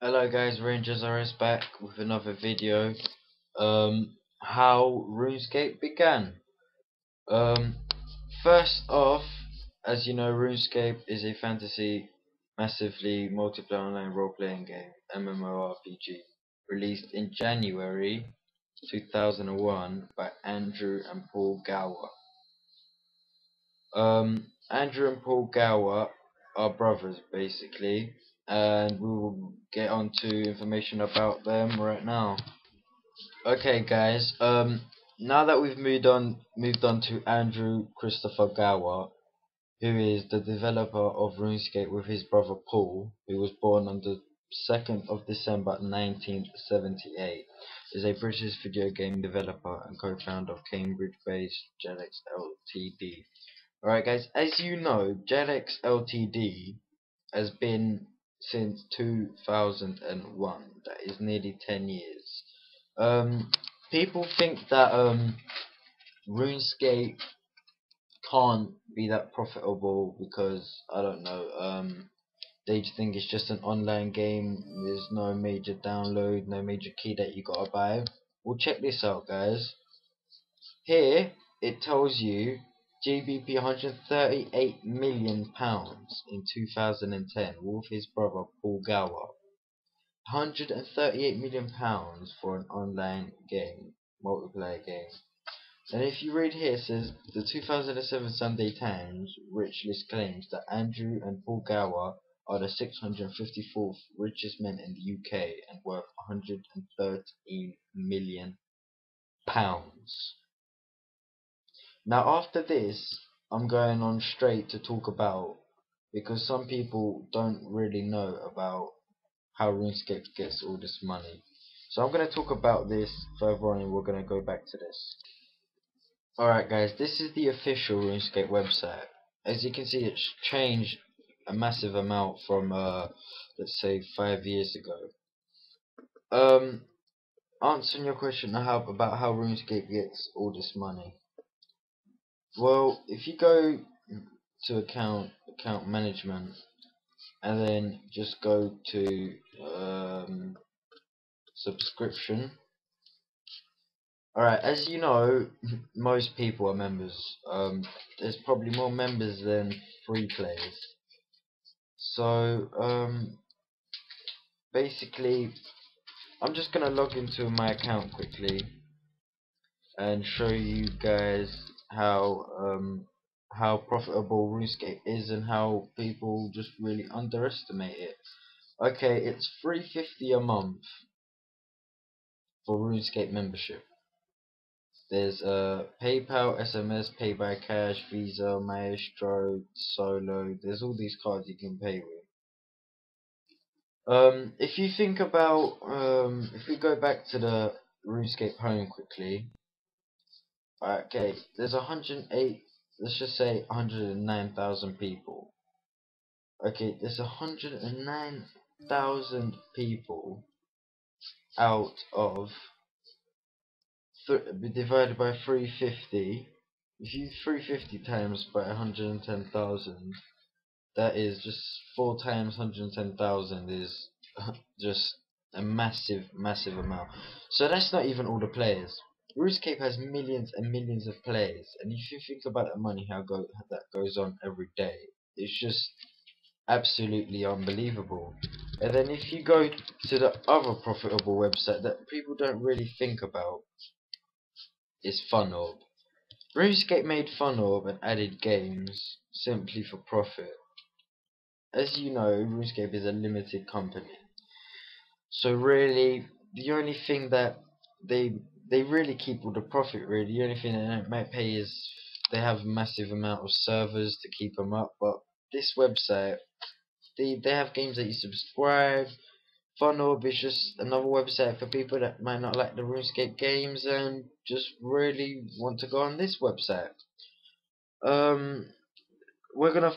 Hello guys, Rangers RS back with another video. How RuneScape began. Um, First off, as you know, RuneScape is a fantasy, massively multiplayer online role-playing game, MMORPG, released in January 2001 by Andrew and Paul Gower. Andrew and Paul Gower are brothers basically, and we will get on to information about them right now. Okay guys, now that we've moved on to Andrew Christopher Gower, who is the developer of RuneScape with his brother Paul, who was born on the 2nd of December 1978, is a British video game developer and co-founder of Cambridge-based jagex Ltd. Alright guys, as you know, jagex Ltd has been since 2001. That is nearly 10 years. People think that RuneScape can't be that profitable because, I don't know, they think it's just an online game. There's no major download, no major key that you gotta buy. Well, check this out guys. Here it tells you GBP 138 million in 2010 with his brother Paul Gower. 138 million for an online game, multiplayer game. And if you read here, it says the 2007 Sunday Times rich list claims that Andrew and Paul Gower are the 654th richest men in the UK and worth 113 million pounds. Now after this, I'm going on straight to talk about, because some people don't really know about how RuneScape gets all this money. So I'm going to talk about this further on and we're going to go back to this. Alright guys, this is the official RuneScape website. As you can see, it's changed a massive amount from let's say 5 years ago. Answering your question about how RuneScape gets all this money. Well, if you go to account management and then just go to subscription. Alright, as you know, most people are members. There's probably more members than free players. So basically I'm just gonna log into my account quickly and show you guys how profitable RuneScape is and how people just really underestimate it. Okay, it's $3.50 a month for RuneScape membership. There's PayPal, SMS, Pay by Cash, Visa, Maestro, Solo. There's all these cards you can pay with. If you think about, if we go back to the RuneScape home quickly. Okay, there's 108. Let's just say 109,000 people. Okay, there's 109,000 people out of divided by 350. If you 350 times by 110,000, that is just 4 times 110,000 is just a massive amount. So that's not even all the players. RuneScape has millions and millions of players, and if you think about the money that goes on every day, it's just absolutely unbelievable. And then if you go to the other profitable website that people don't really think about, is FunOrb. RuneScape made FunOrb and added games simply for profit. As you know, RuneScape is a limited company, so really the only thing that they really keep all the profit. Really, the only thing they might pay is they have a massive amount of servers to keep them up. But this website, they have games that you subscribe. FunOrb is just another website for people that might not like the RuneScape games and just really want to go on this website. We're gonna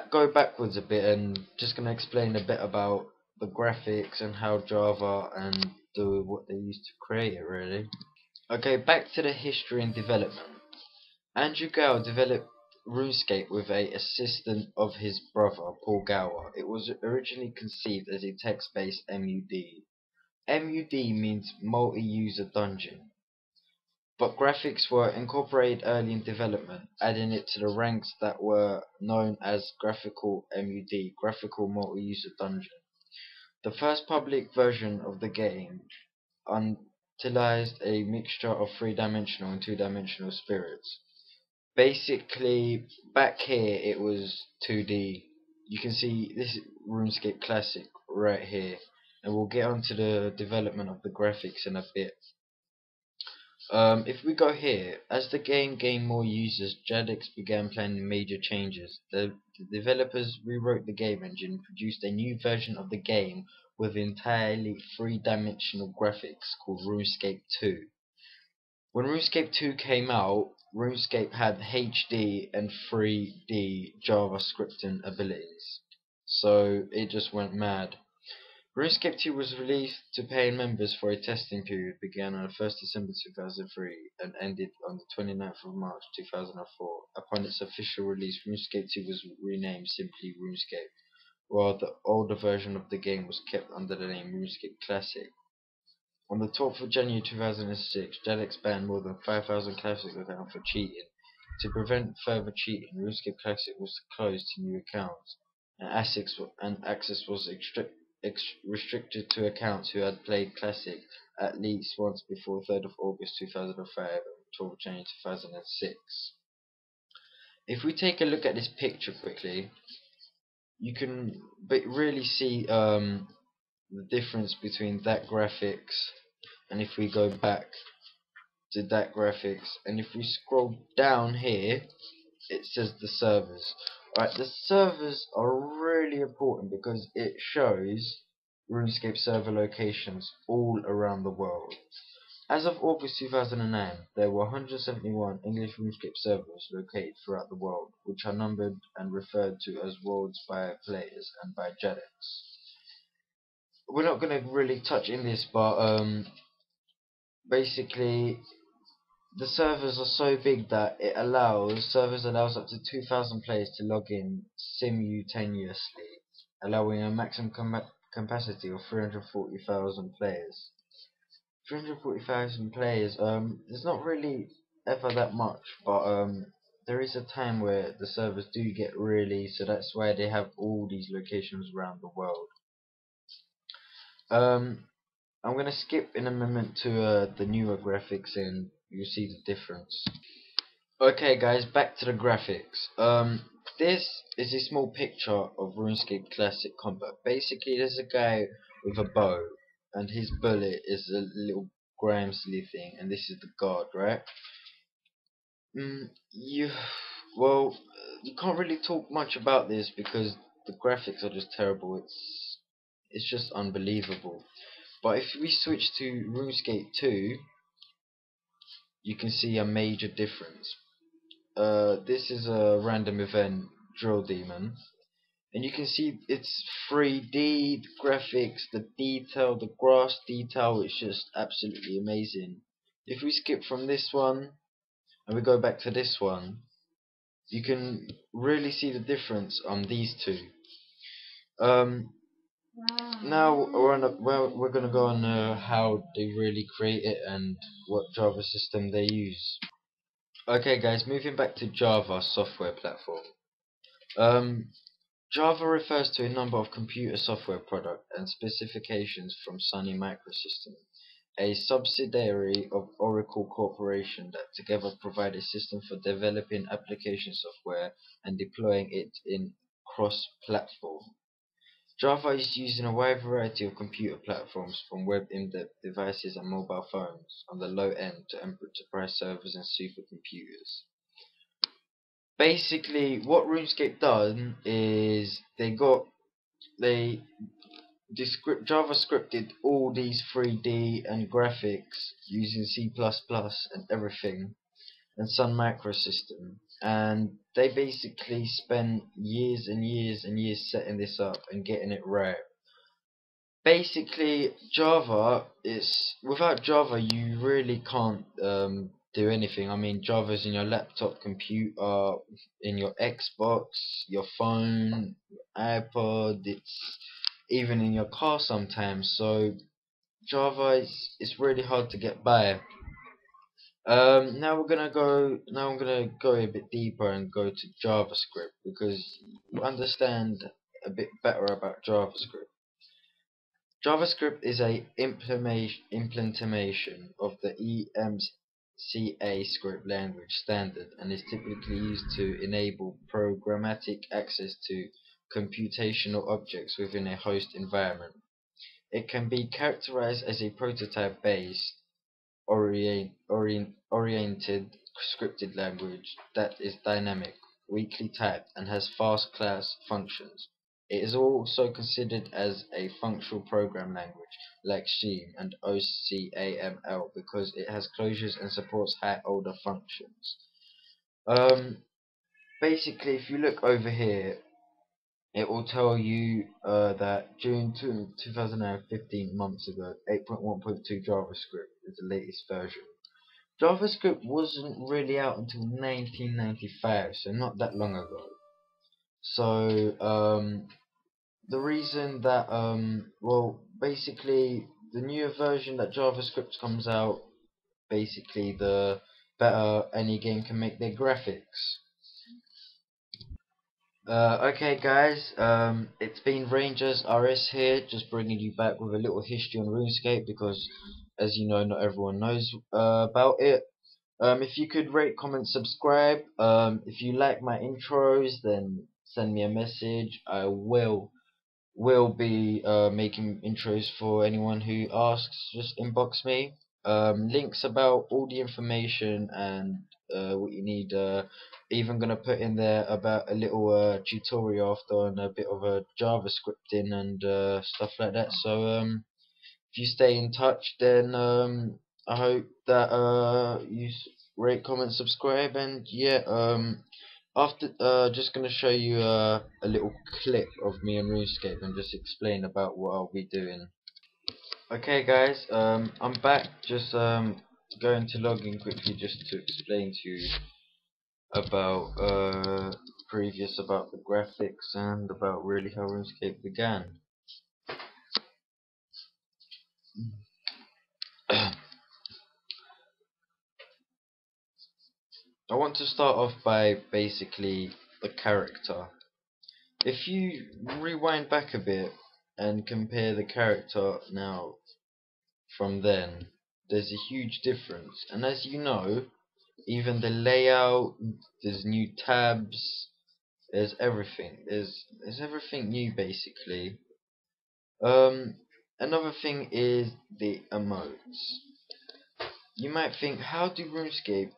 go backwards a bit and just gonna explain a bit about the graphics and how Java and what they used to create it really. Okay, back to the history and development. Andrew Gower developed RuneScape with a assistant of his brother, Paul Gower. It was originally conceived as a text-based MUD. MUD means multi-user dungeon, but graphics were incorporated early in development, adding it to the ranks that were known as graphical MUD, graphical multi-user dungeon. The first public version of the game utilized a mixture of three-dimensional and two-dimensional spirits. Basically, back here it was 2D. You can see this is RuneScape Classic right here, and we'll get onto the development of the graphics in a bit. If we go here, as the game gained more users, jagex began planning major changes. The developers rewrote the game engine and produced a new version of the game with entirely three-dimensional graphics called RuneScape 2. When RuneScape 2 came out, RuneScape had HD and 3D JavaScripting abilities, so it just went mad. RuneScape 2 was released to paying members for a testing period began on 1st December 2003 and ended on the 29th of March 2004. Upon its official release, RuneScape 2 was renamed simply RuneScape, while the older version of the game was kept under the name RuneScape Classic. On the 12th of January 2006, jagex banned more than 5,000 Classic accounts for cheating. To prevent further cheating, RuneScape Classic was closed to new accounts, and access was restricted to accounts who had played Classic at least once before 3rd of August 2005 and 12th of January 2006. If we take a look at this picture quickly, you can really see the difference between that graphics, and if we go back to that graphics, and if we scroll down here, it says the servers. Alright, the servers are really important because it shows RuneScape server locations all around the world. As of August 2009, there were 171 English RuneScape servers located throughout the world, which are numbered and referred to as worlds by players and by jagex. We're not going to really touch in this, but basically the servers are so big that servers allows up to 2,000 players to log in simultaneously, allowing a maximum capacity of 340,000 players. 340,000 players, it's not really ever that much, but there is a time where the servers do get really, so that's why they have all these locations around the world. I'm gonna skip in a moment to the newer graphics and you'll see the difference. Okay guys, back to the graphics. This is a small picture of RuneScape Classic combat. Basically there's a guy with a bow and his bullet is a little Grimsley thing, and this is the guard, right? You can't really talk much about this because the graphics are just terrible. It's just unbelievable. But if we switch to RuneScape 2, you can see a major difference. This is a random event drill demon, and you can see it's 3D, the graphics, the detail, the grass detail is just absolutely amazing. If we skip from this one and we go back to this one, you can really see the difference on these two. Now we're going to go on how they really create it and what Java system they use. Okay guys, moving back to Java software platform. Java refers to a number of computer software products and specifications from Sun Microsystems, a subsidiary of Oracle Corporation that together provide a system for developing application software and deploying it in cross-platform. Java is used in a wide variety of computer platforms, from web in-depth devices and mobile phones on the low end to enterprise servers and supercomputers. Basically, what RuneScape done is Java scripted all these 3D and graphics using C++ and everything, and Sun Microsystem, and they basically spent years and years and years setting this up and getting it right. Basically, without Java you really can't do anything. I mean, Java's in your laptop, computer, in your Xbox, your phone, iPod. It's even in your car sometimes. So Java is really hard to get by. Now we're gonna go. Now I'm gonna go a bit deeper and go to JavaScript because you understand a bit better about JavaScript. JavaScript is a implementation of the EMCA script language standard and is typically used to enable programmatic access to computational objects within a host environment. It can be characterized as a prototype-based oriented scripted language that is dynamic, weakly typed, and has fast class functions. It is also considered as a functional program language like Scheme and OCaml because it has closures and supports high order functions. Um, Basically, if you look over here, it will tell you that June 2015, months ago, 8.1.2 JavaScript is the latest version. JavaScript wasn't really out until 1995, so not that long ago. So the reason that well, basically the newer version that JavaScript comes out, basically the better any game can make their graphics. Okay guys, it's been Rangers RS here, just bringing you back with a little history on RuneScape because, as you know, not everyone knows about it. If you could rate, comment, subscribe. If you like my intros, then send me a message. I will be making intros for anyone who asks. Just inbox me. Links about all the information and what you need. Even gonna put in there about a little tutorial after on a bit of a JavaScripting and stuff like that. So if you stay in touch, then I hope that you rate, comment, subscribe, and yeah. After just gonna show you a little clip of me and RuneScape and just explain about what I'll be doing. Okay, guys, I'm back. Just going to log in quickly just to explain to you about previous about the graphics and about really how RuneScape began. I want to start off by basically the character. If you rewind back a bit and compare the character now from then, there's a huge difference. And as you know, even the layout, there's new tabs, there's everything. There's everything new basically. Another thing is the emotes. You might think, how do RuneScape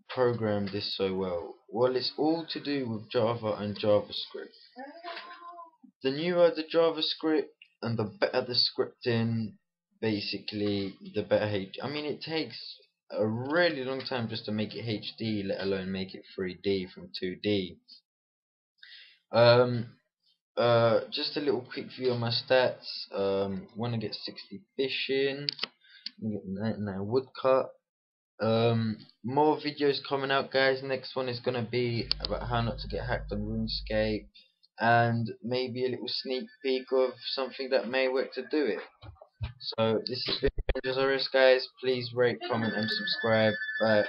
program this so well? Well, it's all to do with Java and JavaScript. The newer the JavaScript and the better the scripting, basically, the better I mean, it takes a really long time just to make it HD, let alone make it 3D from 2D. Just a little quick view on my stats. Want to get 60 fishing, get 99 woodcut. More videos coming out, guys. Next one is gonna be about how not to get hacked on RuneScape, and maybe a little sneak peek of something that may work to do it. So this has been Rangers RS, guys. Please rate, comment, and subscribe. Bye.